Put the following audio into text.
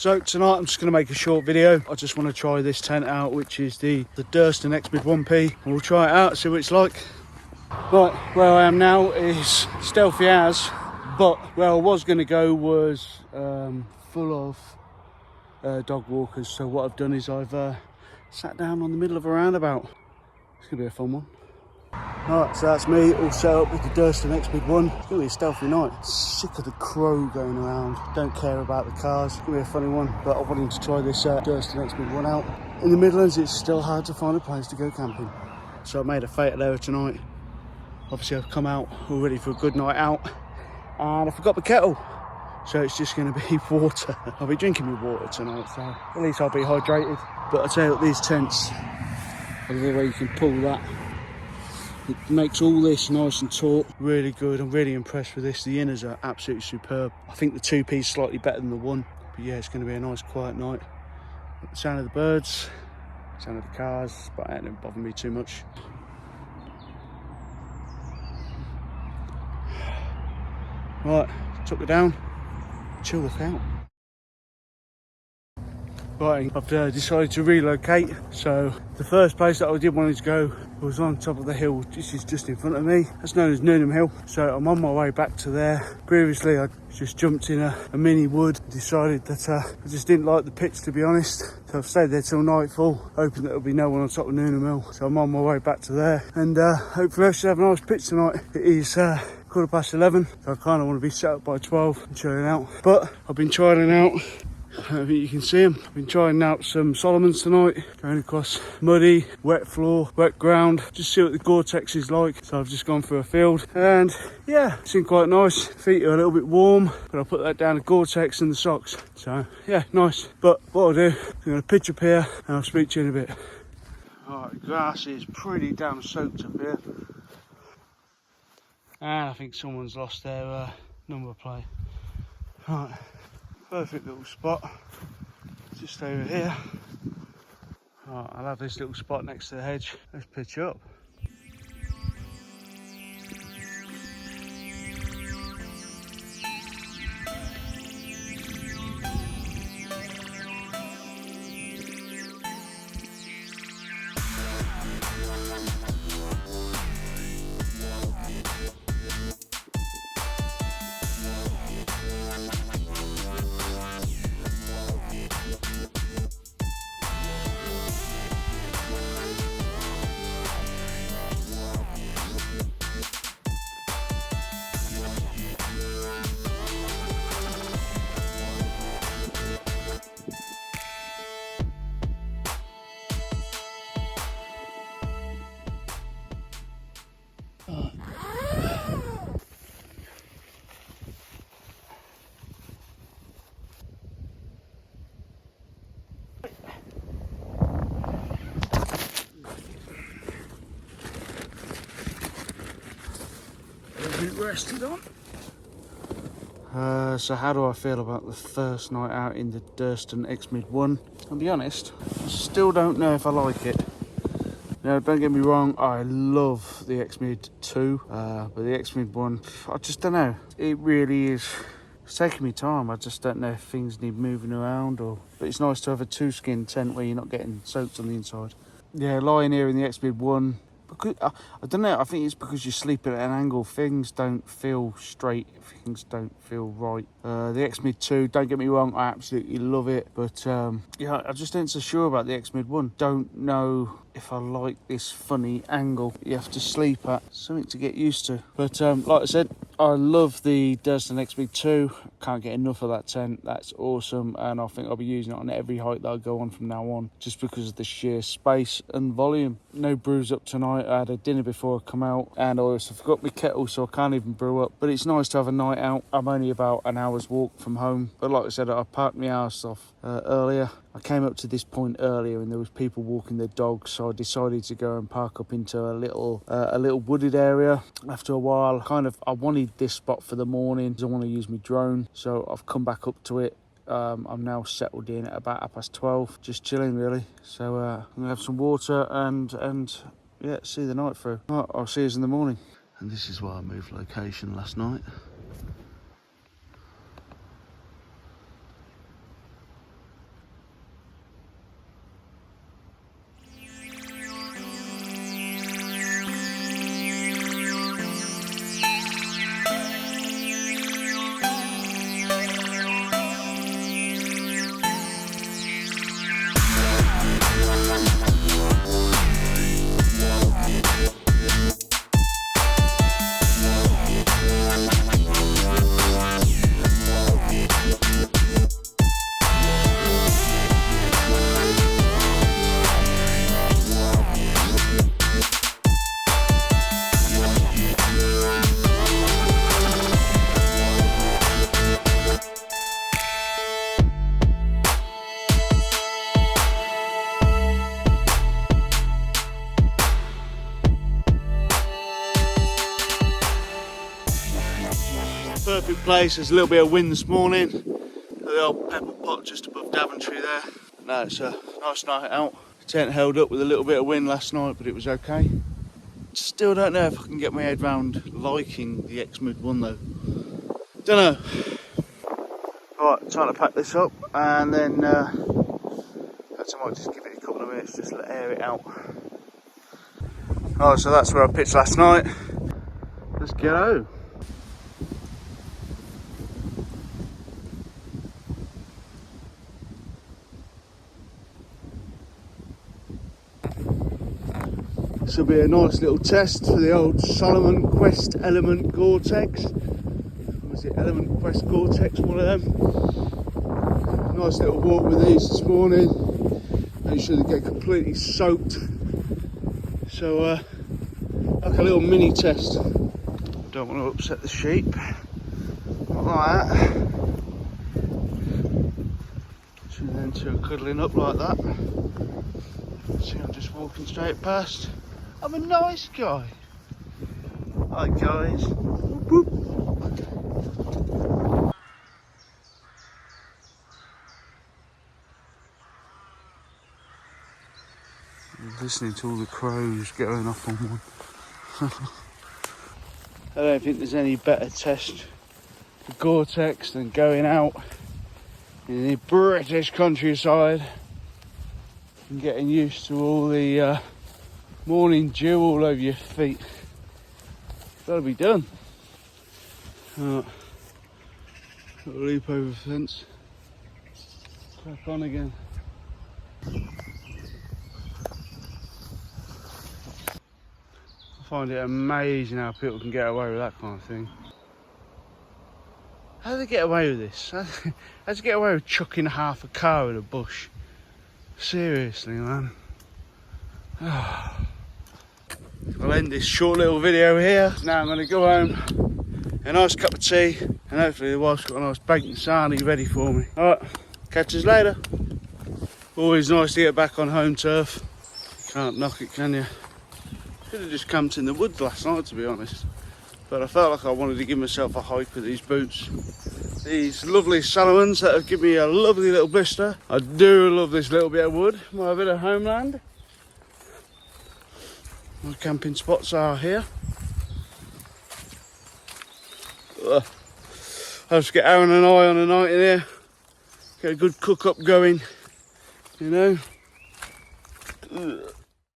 So tonight I'm just going to make a short video. I just want to try this tent out, which is the Durston X-Mid 1P. We'll try it out, see what it's like. Right, where I am now is stealthy as, but where I was going to go was full of dog walkers. So what I've done is I've sat down on the middle of a roundabout. It's going to be a fun one. Alright, so that's me all set up with the Durston X-Mid 1. It's going to be a stealthy night. Sick of the crow going around. Don't care about the cars. It's going to be a funny one, but I wanted to try this Durston X-Mid 1 out. In the Midlands, it's still hard to find a place to go camping. So I made a fatal error tonight. Obviously, I've come out all ready for a good night out. And I forgot the kettle. So it's just going to be water. I'll be drinking my water tonight, so at least I'll be hydrated. But I tell you what, these tents, I love the way you can pull that. It makes all this nice and taut, really good. I'm really impressed with this. The inners are absolutely superb. I think the 2P is slightly better than the 1, but yeah, it's going to be a nice quiet night. The sound of the birds, sound of the cars, but it didn't bother me too much. Right, took her down, chill the out. Right, I've decided to relocate. So the first place that I did want to go was on top of the hill. This is just in front of me. That's known as Newnham Hill. So I'm on my way back to there. Previously, I just jumped in a mini wood. Decided that I just didn't like the pitch, to be honest. So I've stayed there till nightfall, hoping that there'll be no one on top of Newnham Hill. So I'm on my way back to there. And hopefully I should have a nice pitch tonight. It is 11:15, so I kind of want to be set up by 12 and chilling out. But I've been trying out, I think you can see them. I've been trying out some Solomons tonight, going across muddy, wet floor, wet ground, just see what the Gore-Tex is like. So I've just gone through a field and yeah, it's been quite nice. Feet are a little bit warm, but I'll put that down to Gore-Tex and the socks. So yeah, nice. But what I'll do, I'm going to pitch up here and I'll speak to you in a bit. Alright, the grass is pretty damn soaked up here. And I think someone's lost their number plate. Right. Perfect little spot, just over here. Right, I'll have this little spot next to the hedge. Let's pitch up. Rested on. So how do I feel about the first night out in the Durston X-Mid 1? I'll be honest, I still don't know if I like it. Now, don't get me wrong, I love the X-Mid 2, but the X-Mid 1, I just don't know. It really is, it's taking me time. I just don't know if things need moving around but it's nice to have a 2-skin tent where you're not getting soaked on the inside. Yeah, lying here in the X-Mid 1, because, I don't know, I think it's because you're sleeping at an angle. Things don't feel straight, things don't feel right. The X-Mid 2, don't get me wrong, I absolutely love it, but yeah, I just ain't so sure about the X-Mid 1. Don't know if I like this funny angle you have to sleep at. Something to get used to. But like I said, I love the Durston X-Mid 2. Can't get enough of that tent. That's awesome, and I think I'll be using it on every hike that I go on from now on, just because of the sheer space and volume. No brews up tonight. I had a dinner before I come out, and I also forgot my kettle, so I can't even brew up. But it's nice to have a night out. I'm only about an hour's walk from home, but like I said, I parked my house off earlier. I came up to this point earlier and there was people walking their dogs, so I decided to go and park up into a little wooded area. After a while, I wanted this spot for the morning because I want to use my drone, so I've come back up to it. I'm now settled in at about 12:30, just chilling really. So I'm gonna have some water and yeah, see the night through. Right, I'll see you in the morning. And this is why I moved location last night. perfect place. There's a little bit of wind this morning. The old pepper pot just above Daventry there. No, it's a nice night out. The tent held up with a little bit of wind last night, but it was okay. Still don't know if I can get my head round liking the Exmid 1 though. Don't know. Right, time to pack this up and then perhaps I might just give it a couple of minutes just to air it out. Alright, so that's where I pitched last night. Let's go. This will be a nice little test for the old Salomon Quest Element Gore-Tex. Was it Element Quest Gore-Tex, one of them? Nice little walk with these this morning. Make sure they get completely soaked. So, like a little mini test. Don't want to upset the sheep. Not like that. So then two are cuddling up like that. See, I'm just walking straight past. I'm a nice guy. Hi guys. Whoop, whoop. Listening to all the crows going off on one. I don't think there's any better test for Gore-Tex than going out in the British countryside and getting used to all the morning dew all over your feet. Gotta be done. Right. Little leap over the fence. Crack on again. I find it amazing how people can get away with that kind of thing. How do they get away with this? How do they get away with chucking half a car in a bush? Seriously, man. I'll end this short little video here. Now I'm going to go home, a nice cup of tea, and hopefully the wife's got a nice bacon sarnie ready for me. Alright, catch us later. Always nice to get back on home turf. Can't knock it, can you? Should have just camped in the woods last night, to be honest. But I felt like I wanted to give myself a hike with these boots. These lovely Salomons that have given me a lovely little blister. I do love this little bit of wood, my bit of homeland. My camping spots are here. I'll just get Aaron and I on a night in here. Get a good cook up going, you know.